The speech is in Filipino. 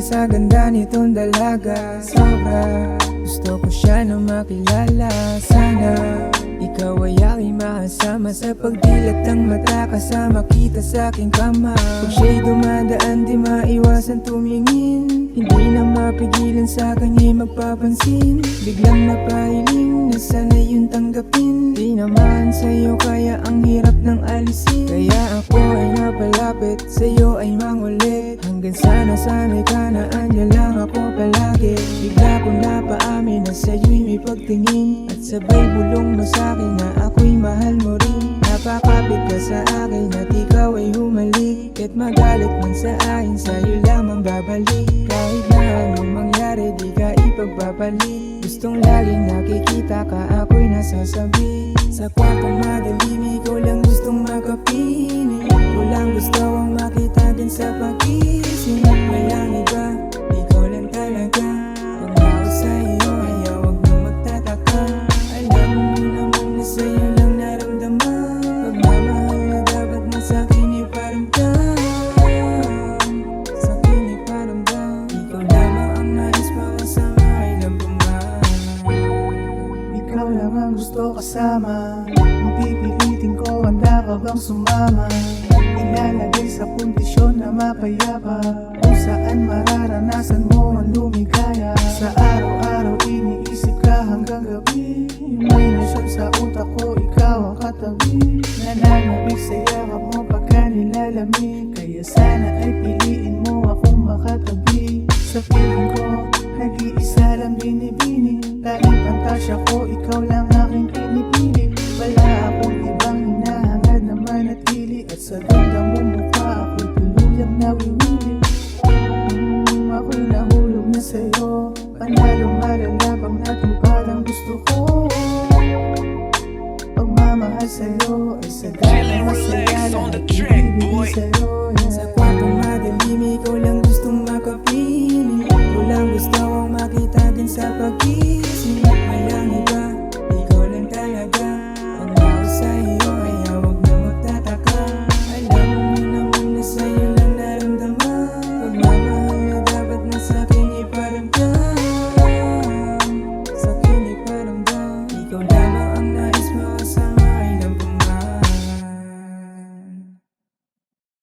sa ganda nitong dalaga. Sobra gusto ko siya na makilala. Sana ikaw ay aking makasama sa pagdilat ng mata, kasama kita sa aking kama. Pag siya'y dumadaan di maiwasan tumingin, hindi na mapigilan sa kanya'y magpapansin. Biglang napahiling na sana yun tanggapin, di naman sa'yo kaya ang hirap ng alisin. Kaya ako ay napalapit, sa'yo ay mangulit, hanggang sana sana'y ka na andyan lang ako palagi. Bigla kong napaamin na sa'yo'y may pagtingin, at sabay bulong mo sa'kin na ako'y mahal mo rin. Napakapit ka sa akin at ikaw ay humalik, kahit magalit man sa akin sa'yo lamang babalik. Kahit na anong mangyari di ka ipagpapalit, gustong laging nakikita ka ako'y nasasabi. Sa kwartong madilim ikaw lang gustong makapiling, ikaw lang gusto ang makita din sa pag-isip. Walang iba, ikaw lang talaga. Pag ako sa'yo ay huwag na magtataka, alam mo naman na sa'yo lang naramdaman. Pagmamahal na dapat na sa'kin iparamdam, sa'kin iparamdam. Ikaw lamang ang nais makasama kailan pa man. Ikaw lang ang gusto kasama, kung pipilitin ko handa ka bang sumama? Ilalagay sa kondisyon na mapayapa, kung saan mararanasan mo ang lumigaya. Sa araw-araw iniisip ka hanggang gabi, may nasyon sa utak ko, ikaw ang katabi. Nananabig sa yakap mo pagka nilalamig, kaya sana ay piliin mo akong makatabi. Sa piling ko, nag-iisa lang binibini, tanging pantasya ko, ikaw lang aking pinipili. Wala akong ibang hinahangad na manatili, at sa ganda mo mukha ako'y tuluyang nawiwili. Ako'y nahulog na sa'yo, panalong malalabang natupad ang gusto ko. Pagmamahal sa'yo ay sagana, masaya lang at ibibigay sa'yo. Sa kwartong madilim ikaw lang gustong makapiling, ikaw lang gusto ang makita din sa pag-isip. Walang iba, ikaw lang talaga. Pag ako sa'yo ay huwag na magtataka, alam mo naman na sa'yo lang naramdaman. Pagmamahal na dapat na sa'kin iparamdam, sa'kin iparamdam. Ikaw lamang ang nais makasama